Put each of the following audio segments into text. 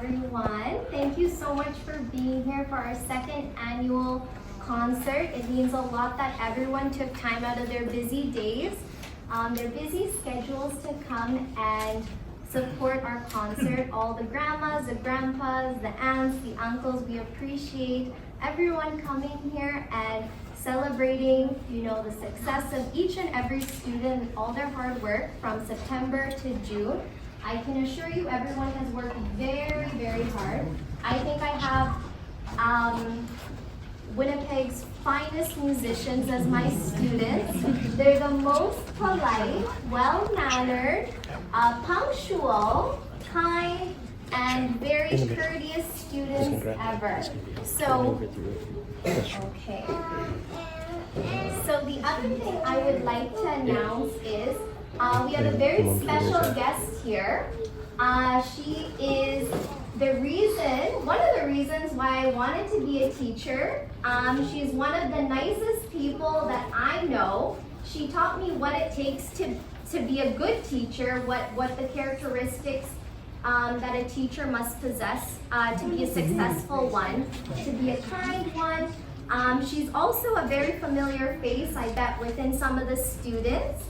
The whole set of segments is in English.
everyone. Thank you so much for being here for our second annual concert. It means a lot that everyone took time out of their busy days, their busy schedules to come and support our concert. All the grandmas, the grandpas, the aunts, the uncles, we appreciate everyone coming here and celebrating, the success of each and every student with all their hard work from September to June. I can assure you everyone has worked very, very hard. I think I have Winnipeg's finest musicians as my students. They're the most polite, well-mannered, punctual, kind, and very courteous students ever. So, okay. So the other thing I would like to announce is we have a very special guest here. She is one of the reasons why I wanted to be a teacher. She's one of the nicest people that I know. She taught me what it takes to be a good teacher, what the characteristics that a teacher must possess to be a successful one, to be a kind one. She's also a very familiar face, I bet, within some of the students.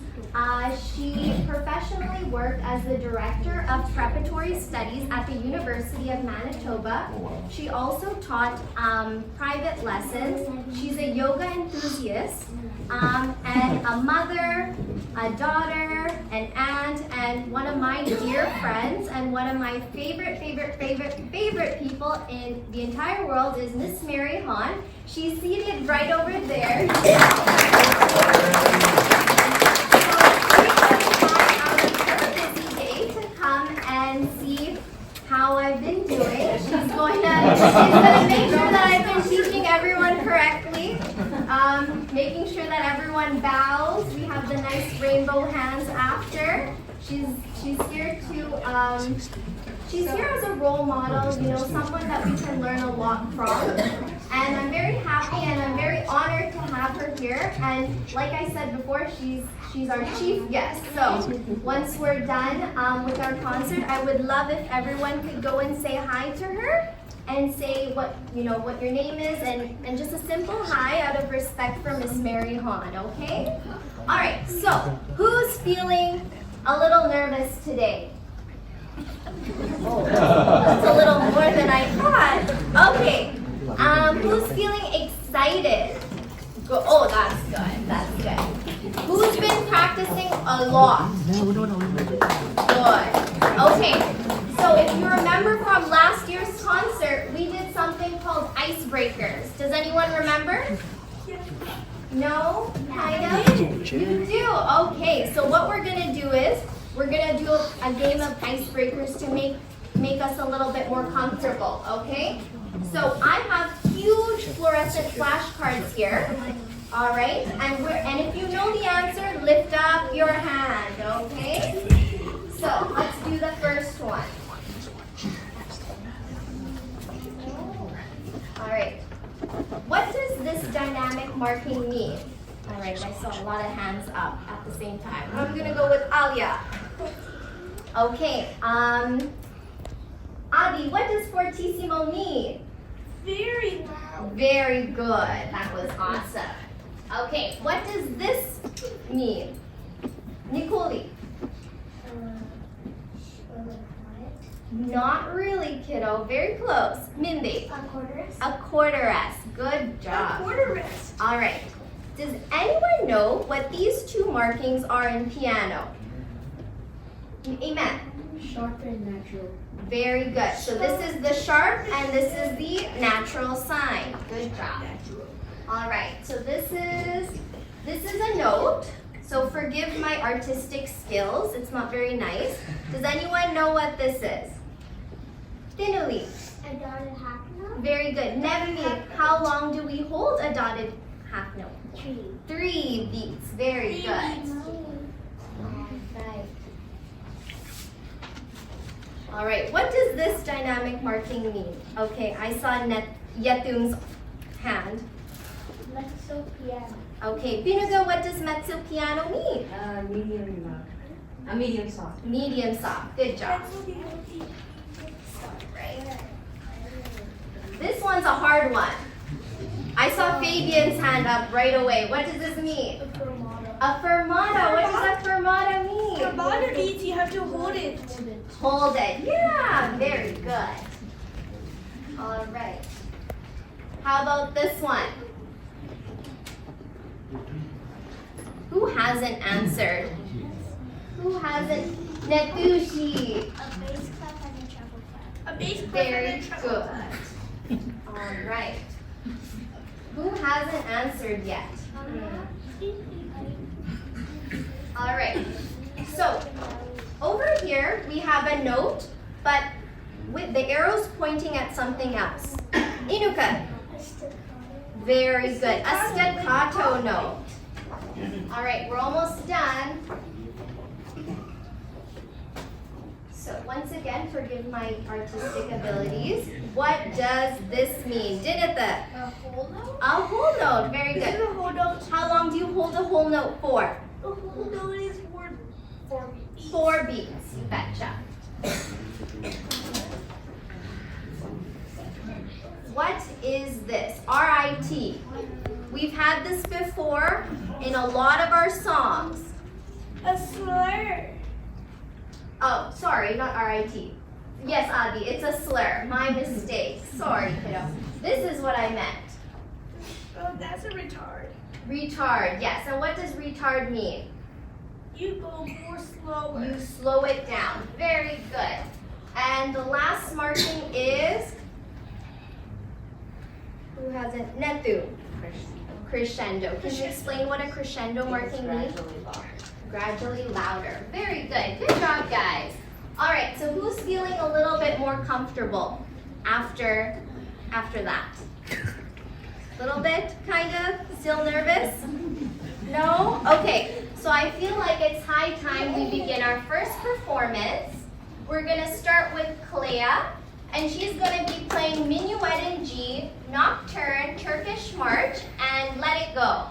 She professionally worked as the Director of Preparatory Studies at the University of Manitoba. She also taught private lessons. She's a yoga enthusiast and a mother, a daughter, an aunt, and one of my dear friends, and one of my favorite people in the entire world is Miss Mary Hahn. She's seated right over there. How I've been doing. She's going to make sure that I've been teaching everyone correctly, making sure that everyone bows. We have the nice rainbow hands after. She's here to she's here as a role model, someone that we can learn a lot from. And I'm very happy and I'm very honored to have her here. And like I said before, she's our chief guest. So once we're done with our concert, I would love if everyone could go and say hi to her and say what your name is and just a simple hi out of respect for Miss Mary Hahn, okay? All right, so who's feeling a little nervous today? That's a little more than I thought. Okay, who's feeling excited? Oh, that's good, that's good. Who's been practicing a lot? Good. Okay, so if you remember from last year's concert, we did something called icebreakers. Does anyone remember? No? Kind of? You do? Okay, so what we're going to do is, we're going to do a game of icebreakers to make us a little bit more comfortable, okay? So I have huge fluorescent flashcards here, all right? And if you know the answer, lift up your hand, okay? So let's do the first one. All right. What does this dynamic marking mean? All right, I saw a lot of hands up at the same time. I'm gonna go with Alia. Okay, Adi, what does fortissimo mean? Very loud. Very good, that was awesome. Okay, what does this mean? Nicole? Not really, kiddo, very close. Mindy? A quarter-S. A quarter-S, good job. A quarter-S. All right. Does anyone know what these two markings are in piano? Amen. Sharp and natural. Very good. So this is the sharp and this is the natural sign. Good job. All right. So this is a note. So forgive my artistic skills. It's not very nice. Does anyone know what this is? Tinuli. A dotted half note. Very good. Nevni, how long do we hold a dotted half note? 3 beats. Very good. Right. All right. What does this dynamic marking mean? Okay, I saw Yetum's hand. Mezzo piano. Okay, Pinuga, what does mezzo piano mean? Medium soft. Medium soft. Good job. That's what you will teach. All right. right. This one's a hard one. I saw Fabian's hand up right away. What does this mean? A fermata. What does a fermata mean? Fermata means you have to hold it. Hold it. Yeah, very good. All right. How about this one? Who hasn't answered? Who hasn't? Netushi. A bass clef and a treble clef. A bass clef Very and a treble good. clef. All right. Who hasn't answered yet? All right. So over here we have a note, but with the arrows pointing at something else. Inuka. Very good. A staccato note. All right, we're almost done. So once again, forgive my artistic abilities. What does this mean? Dinitha. A whole note? A whole note. Very This is good. a whole note. How long do you hold a whole note for? A whole note is for 4 beats. 4 beats. You betcha. What is this? RIT. We've had this before in a lot of our songs. A slur. Oh, sorry, not RIT. Yes, Adi, it's a slur. My mistake. Sorry, kiddo. This is what I meant. Oh, that's a retard. Retard, yes. And what does retard mean? You go more slower. You slow it down. Very good. And the last marking is, who hasn't? Netu. Crescendo. Can you explain what a crescendo marking means? Gradually louder. Very good. Good job, guys. All right, so who's feeling a little bit more comfortable after that? A little bit, kind of? Still nervous? No? Okay, so I feel like it's high time we begin our first performance. We're going to start with Clea, and she's going to be playing Minuet in G, Nocturne, Turkish March, and Let It Go.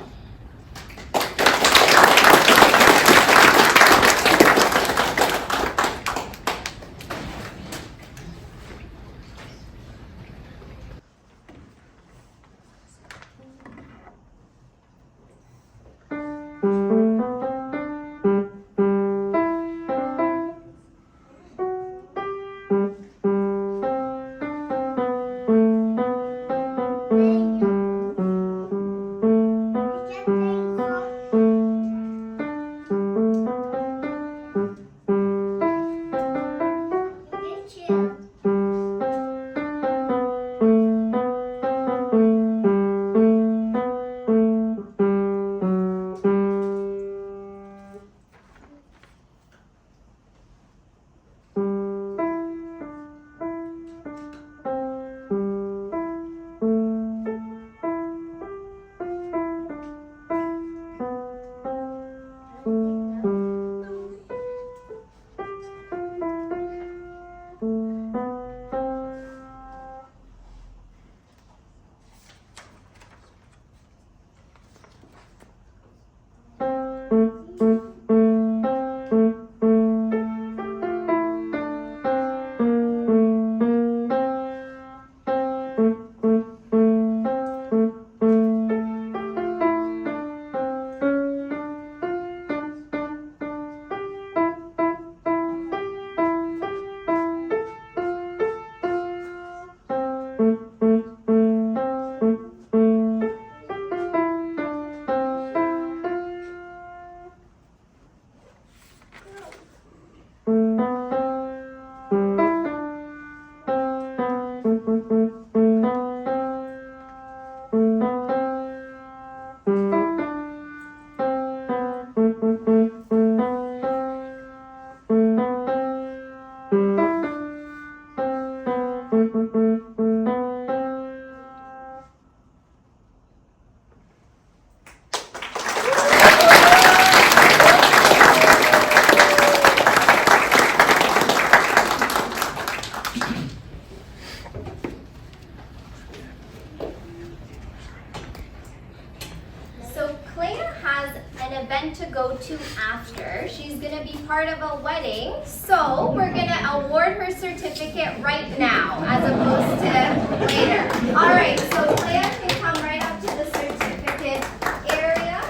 event to go to after. She's gonna be part of a wedding, so we're gonna award her certificate right now as opposed to later. All right, so Leia can come right up to the certificate area,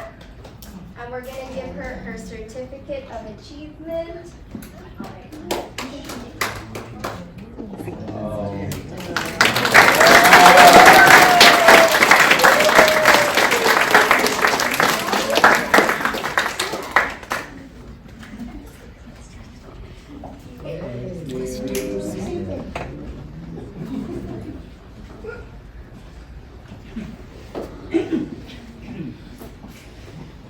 and we're gonna give her her certificate of achievement.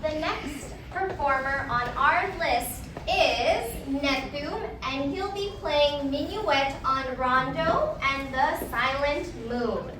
The next performer on our list is Nethum, and he'll be playing Minuet on Rondo and the Silent Moon.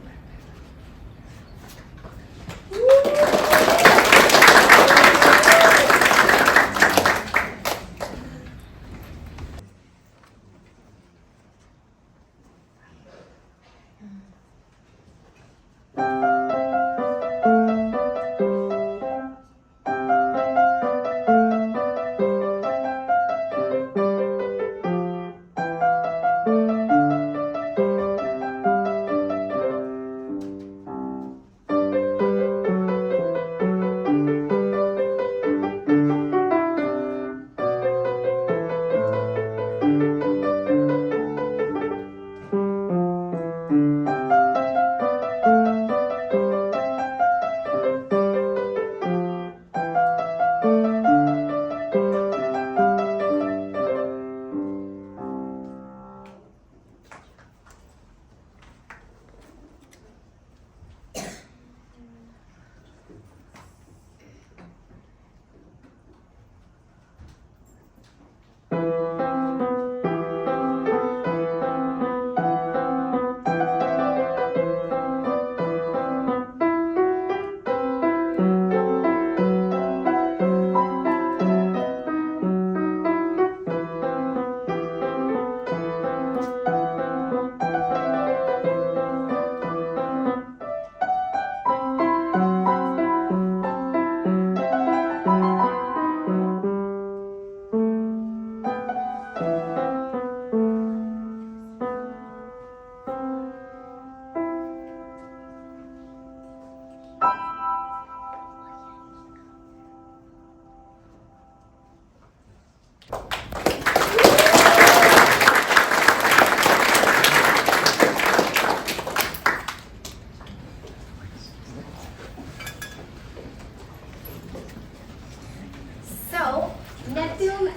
So, Nethum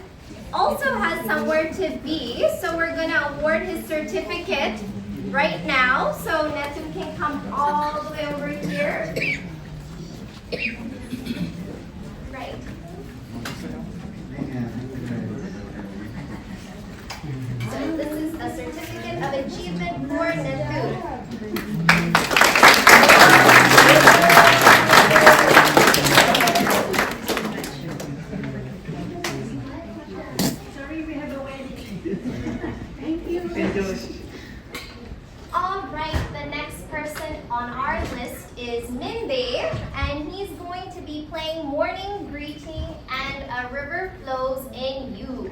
also has somewhere to be, so we're gonna award his certificate right now. So Nethum can come all the way over here. Right. So this is a certificate of achievement for Nethum. All right, the next person on our list is Minbei, and he's going to be playing Morning Greeting and A River Flows in You.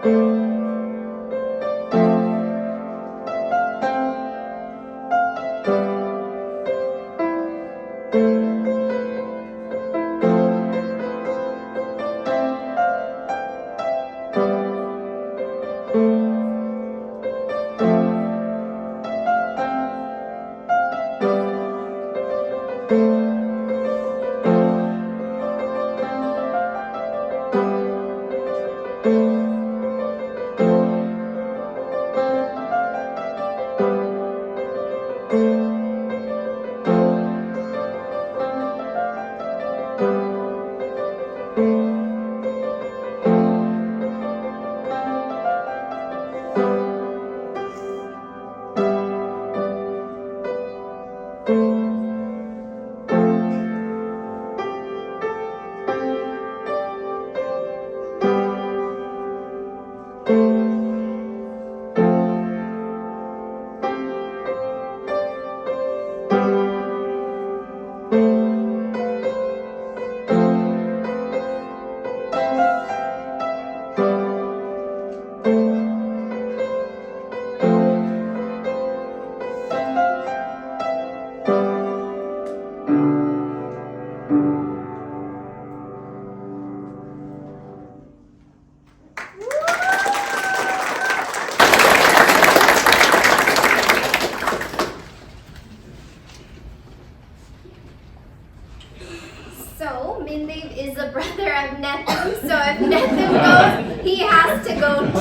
So, Mindev is the brother of Netum, so if Netum goes, he has to go too.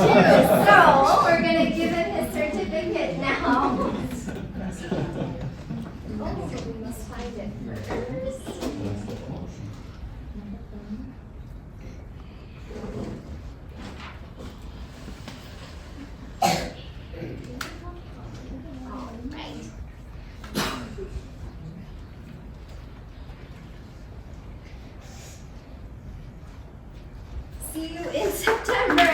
So, we're going to give him his certificate now. Oh, so we must find it first. All right. See you in September.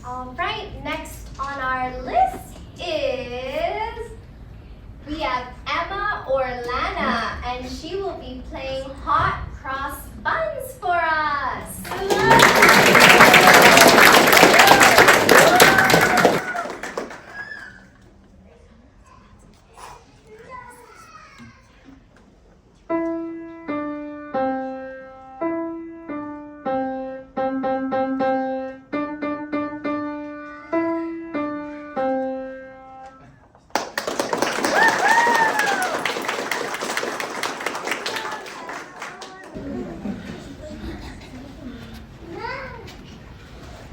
All right, next on our list is we have Emma Orlana, and she will be playing Hot Cross Buns for us.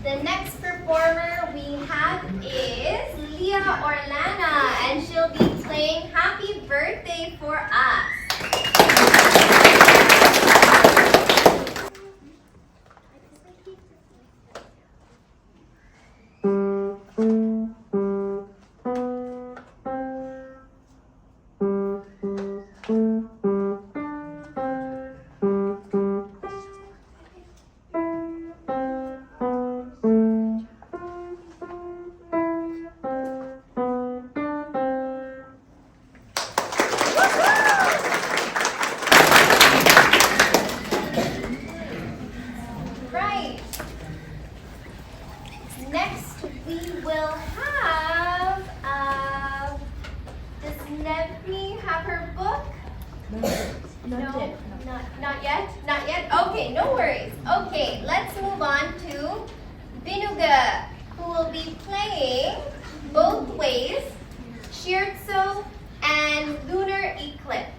The next performer we have is Leah Orlana, and she'll be playing Happy Birthday for us. Right. Next we will have, does Nevni have her book? No, not yet? Not yet? Okay, no worries. Okay, let's move on to Binuga, who will be playing Both Ways, Scherzo, and Lunar Eclipse.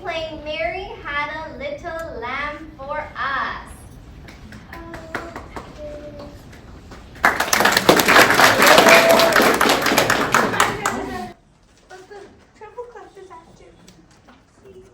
playing Mary Had a Little Lamb for us. But the treble clef is active. See?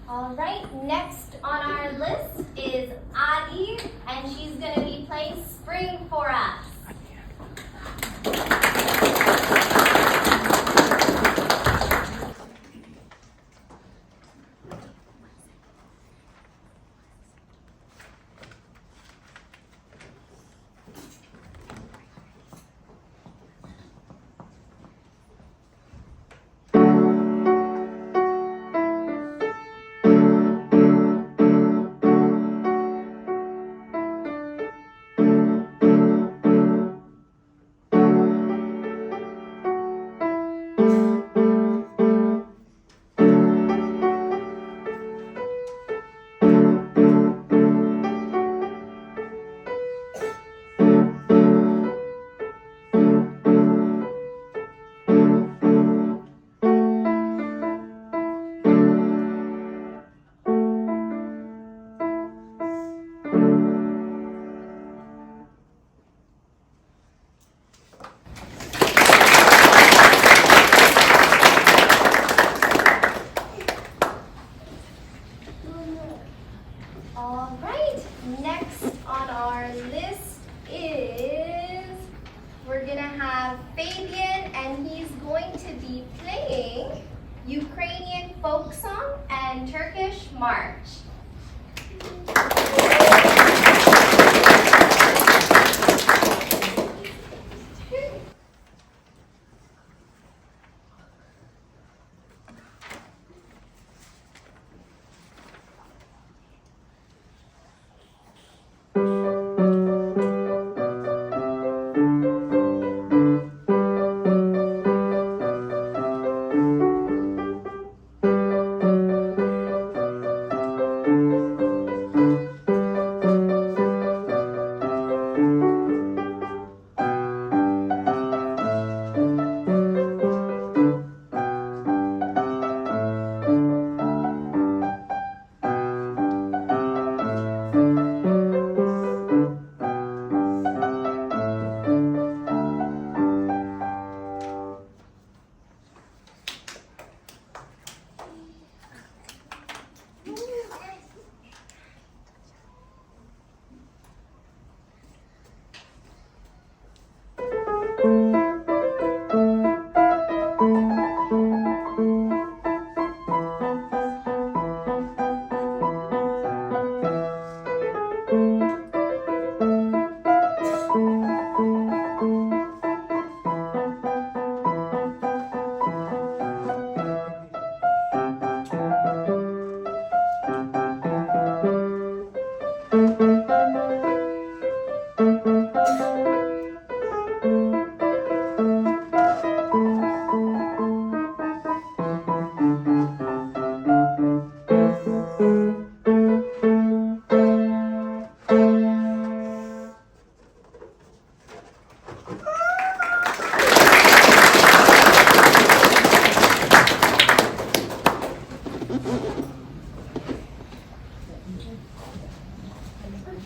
All right, next on our list is Adi, and she's going to be playing Spring for us. All right, next on our list is, we're gonna have Fabian, and he's going to be playing Ukrainian folk song and Turkish march.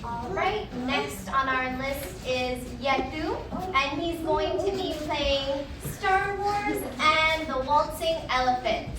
All right, next on our list is Yetu, and he's going to be playing Star Wars and the Waltzing Elephants.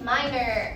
minor.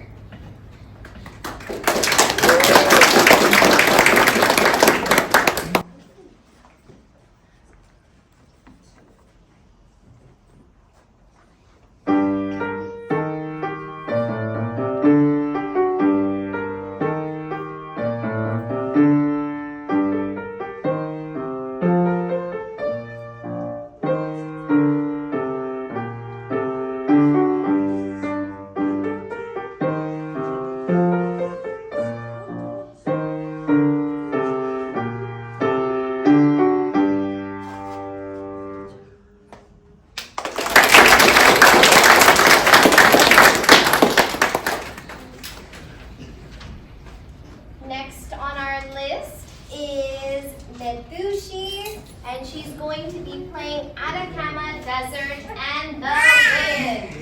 Next on our list is Netushi, and she's going to be playing Atacama Desert and the Wind.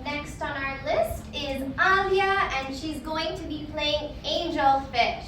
Next on our list is Alia, and she's going to be playing Angel Fish.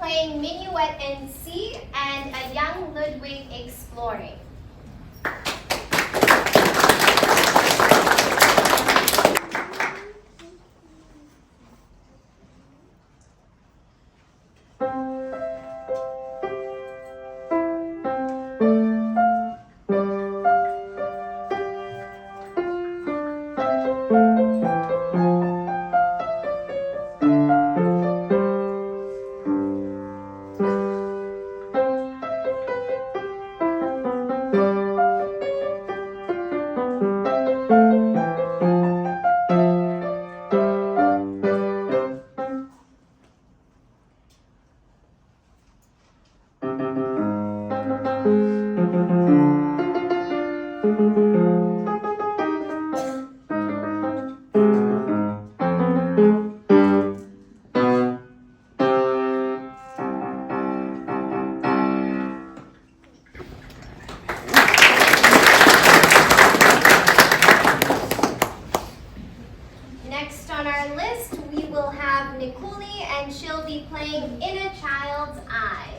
playing Minuet in C and a young Ludwig exploring. Next on our list, we will have Nikuli, and she'll be playing In a Child's Eyes.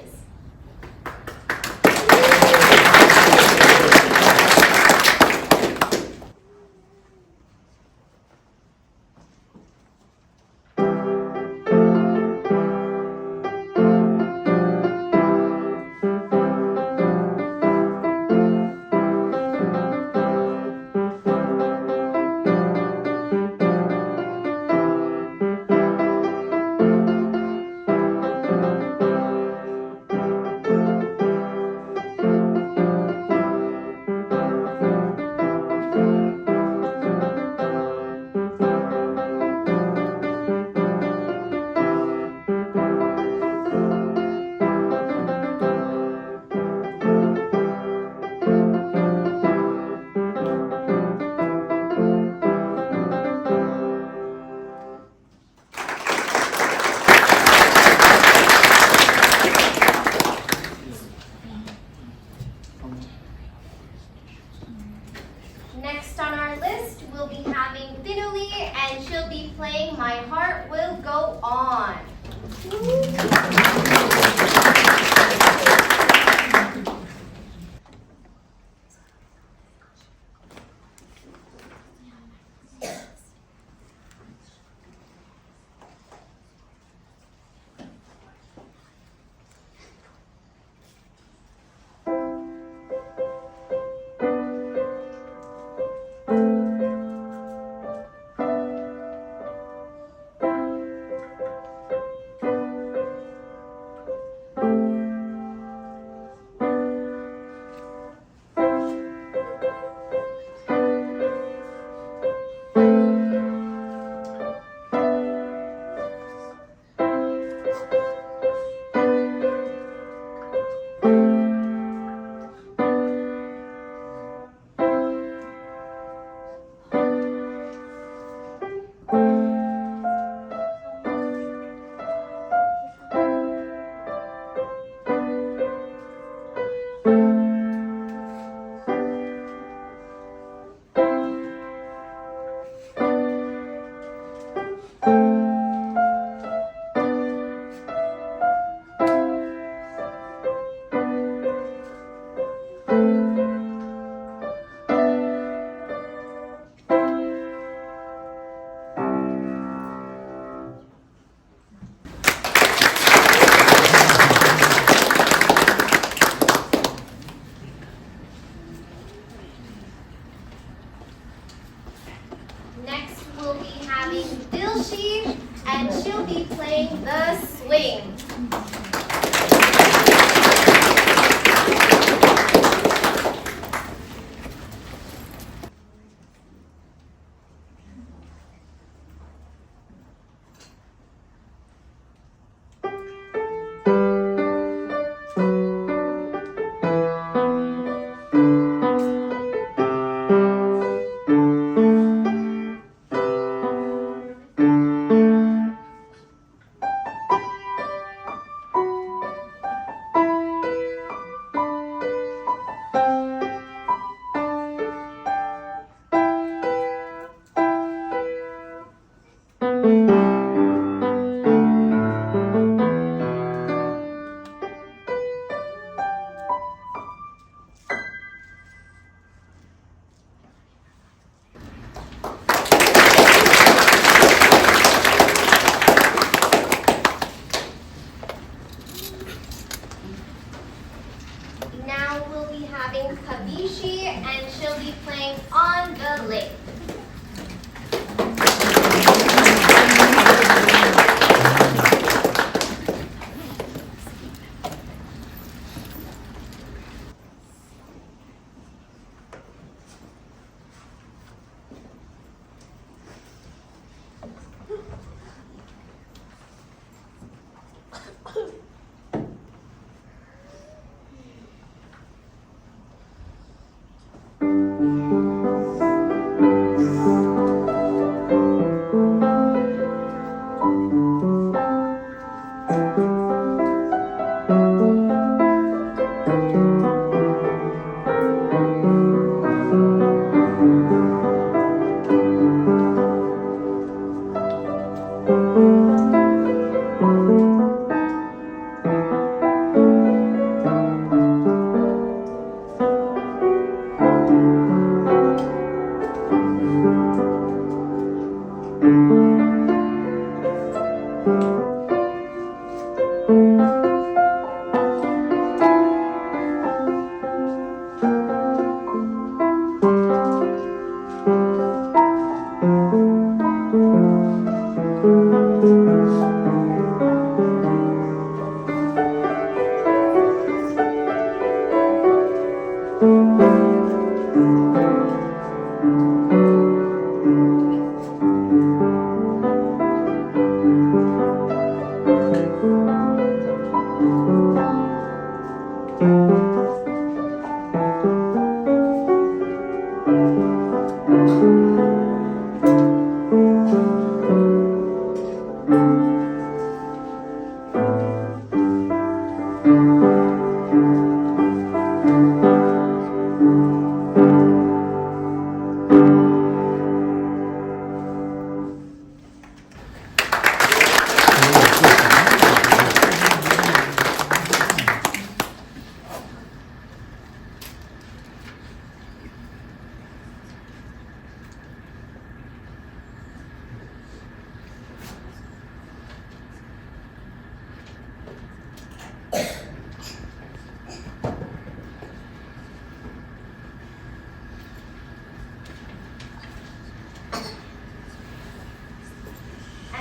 Now we'll be having Kabishi, and she'll be playing On the Lake.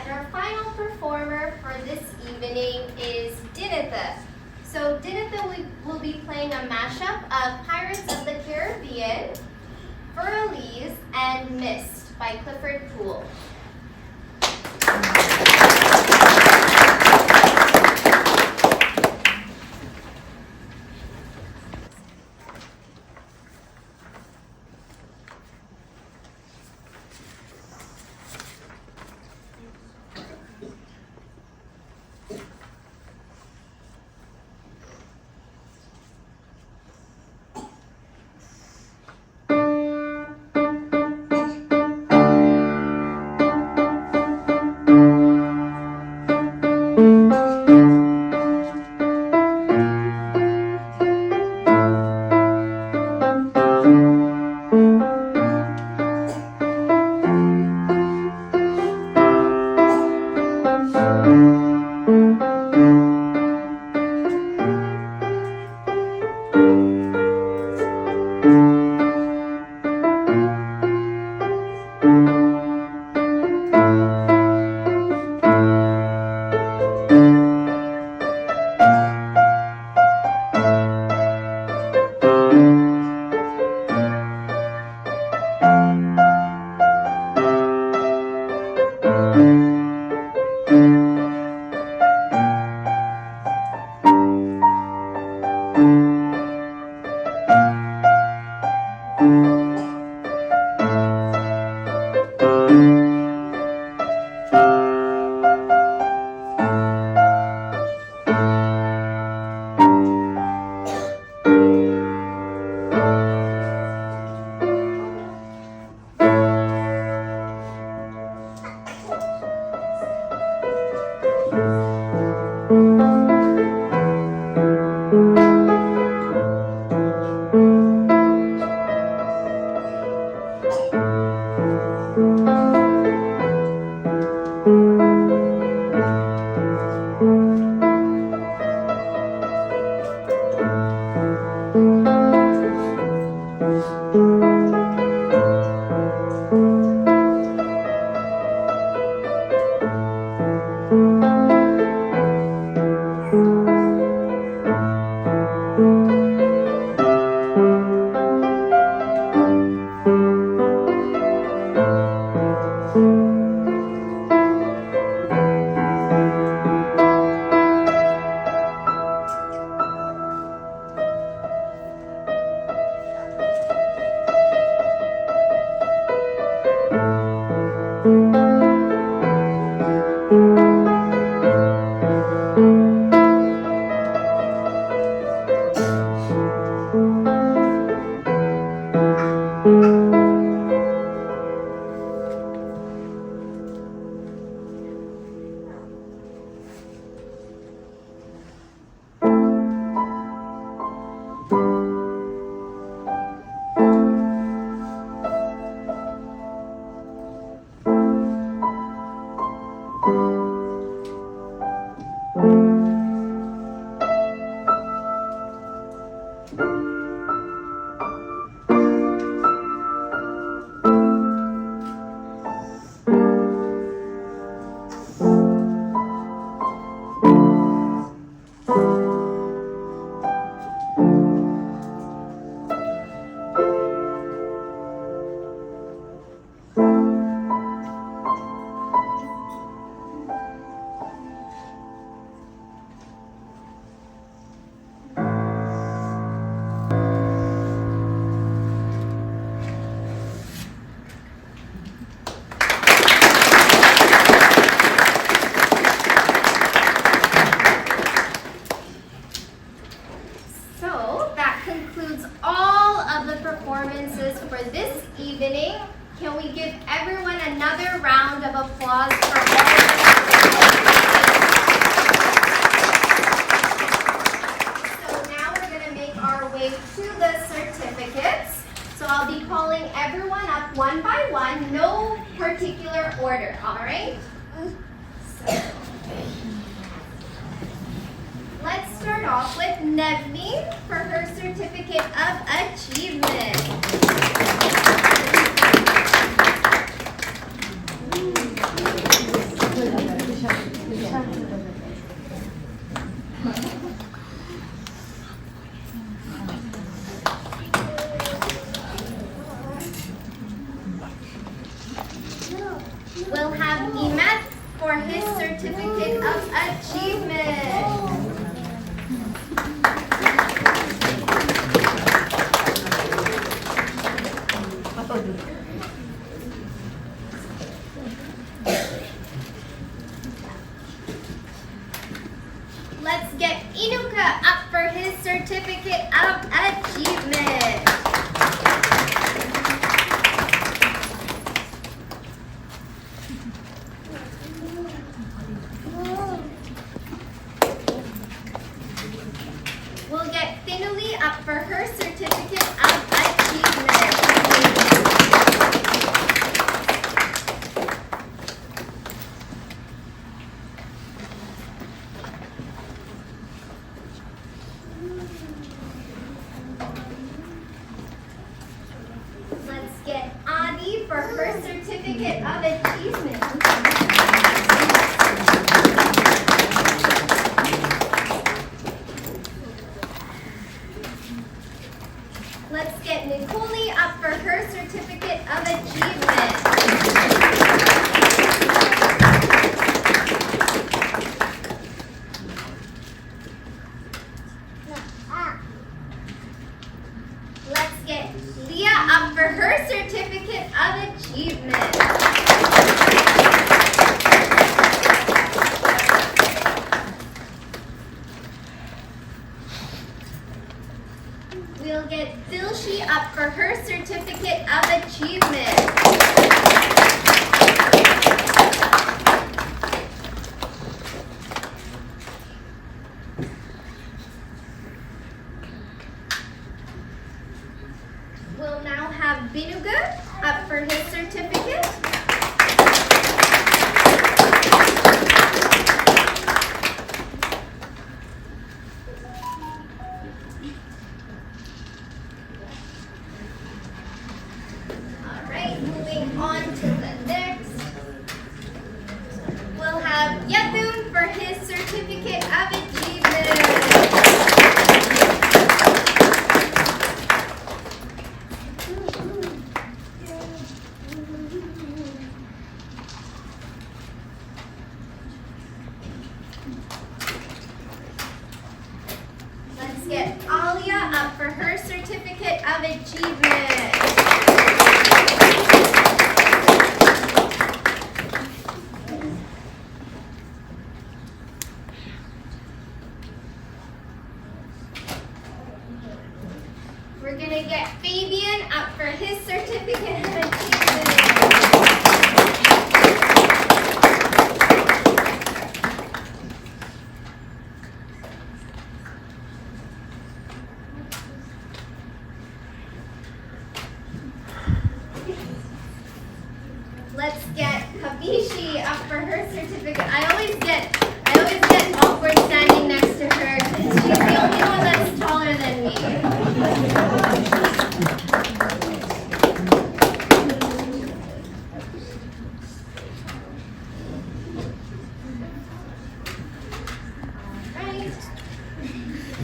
And our final performer for this evening is Dinitha. So Dinitha will be playing a mashup of Pirates of the Caribbean, Furley's, and Mist by Clifford Poole. for this evening. Can we give everyone another round of applause for all of So now we're going to make our way to the certificates. So I'll be calling everyone up one by one, no particular order, all right? So, let's start off with Nevni for her Certificate of Achievement. We'll have Imet for his Certificate of Achievement. Let's get Inuka up for his Certificate of Achievement. We'll get Thinuli up for her Certificate of Achievement. Let's get Adi for her Certificate of Achievement. Let's get Nicole up for her Certificate of Achievement. Let's get Leah up for her Certificate of Achievement. We'll get Dilshi up for her Certificate of Achievement. We'll now have Binuga up for his certificate. All right, moving on to the next. We'll have Yethun for his Certificate of Achievement. Let's get Alia up for her Certificate of Achievement. We're going to get Fabian up for his Certificate of Achievement. Let's get Kabishi up for her certificate. I always get awkward standing next to her. She's the only one that's taller than me. Right.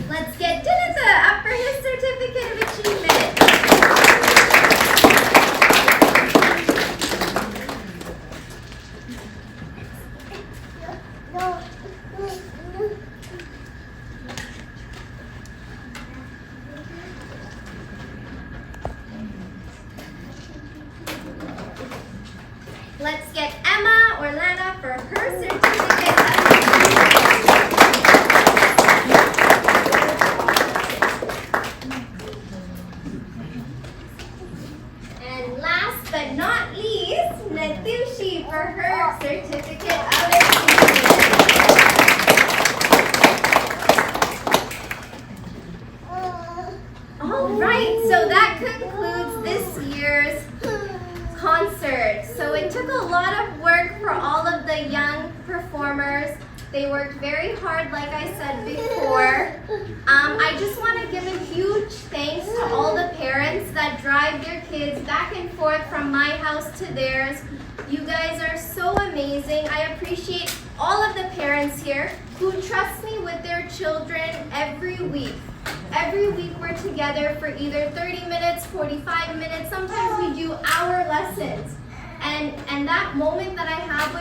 Let's get Dinitha up for his Certificate of Achievement. Let's get Emma Orlana for her Certificate of Achievement. So that concludes this year's concert. So it took a lot of work for all of the young performers. They worked very hard, like I said before. I just want to give a huge thanks to all the parents that drive their kids back and forth from my house to theirs. You guys are so amazing. I appreciate all of the parents here who trust me with their children every week. Every week we're together for either 30 minutes, 45 minutes, sometimes we do hour lessons. And that moment that I have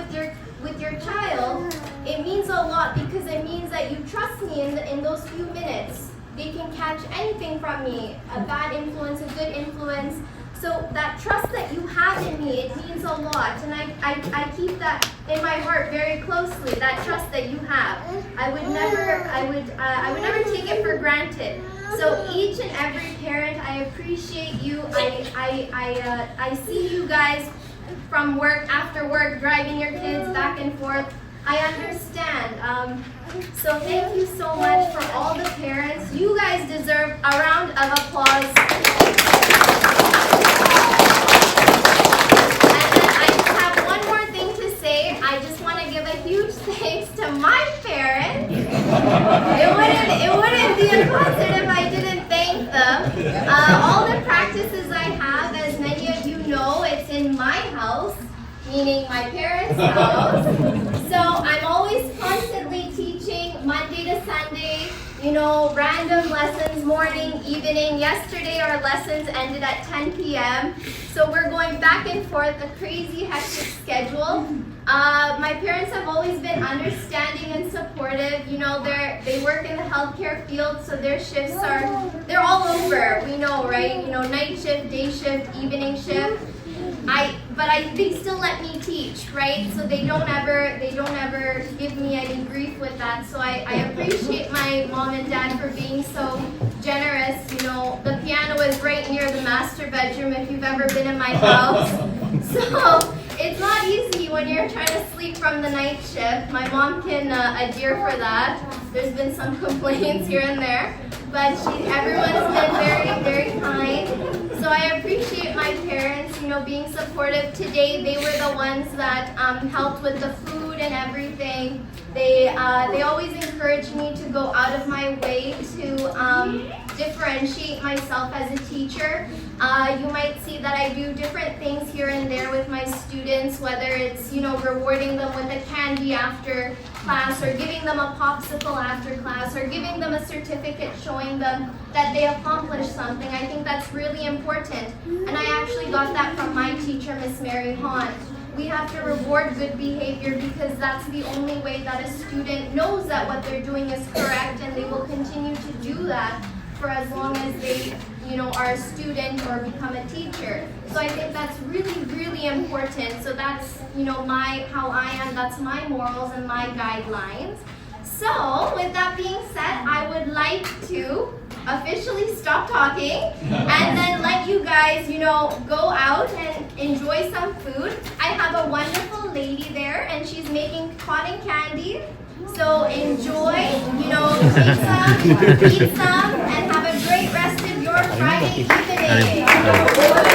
with your child, it means a lot because it means that you trust me in those few minutes. They can catch anything from me, a bad influence, a good influence. So that trust that you have in me, it means a lot. And I keep that in my heart very closely, that trust that you have. I would never take it for granted. So each and every parent, I appreciate you. I see you guys from work, after work, driving your kids back and forth. I understand. So thank you so much for all the parents. You guys deserve a round of applause. And then I just have one more thing to say. I just want to give a huge thanks to my parents. It wouldn't be a concert if I didn't thank them. All the practices I have, as many of you know, it's in my house, meaning my parents' house. So I'm always constantly teaching Monday to Sunday, random lessons, morning, evening. Yesterday our lessons ended at 10 p.m. So we're going back and forth, a crazy hectic schedule. My parents have always been understanding and supportive. They work in the healthcare field, so their shifts they're all over. We know, right? Night shift, day shift, evening shift. They still let me teach, right? So they don't ever give me any grief with that. So I appreciate my mom and dad for being so generous. The piano is right near the master bedroom if you've ever been in my house. So it's not easy when you're trying to sleep from the night shift. My mom can adhere for that. There's been some complaints here and there, but everyone's been very, very kind. So I appreciate my parents, being supportive. Today they were the ones that helped with the food and everything. They always encourage me to go out of my way to differentiate myself as a teacher. You might see that I do different things here and there with my students, whether it's rewarding them with a candy after class, or giving them a popsicle after class, or giving them a certificate showing them that they accomplished something. I think that's really important. And I actually got that from my teacher, Miss Mary Hahn. We have to reward good behavior because that's the only way that a student knows that what they're doing is correct, and they will continue to do that for as long as they are a student or become a teacher. So I think that's really, really important. So that's how I am, that's my morals and my guidelines. So with that being said, I would like to officially stop talking and then let you guys go out and enjoy some food. I have a wonderful lady there, and she's making cotton candy. So enjoy, take some, eat some, and have a great rest of your Friday evening.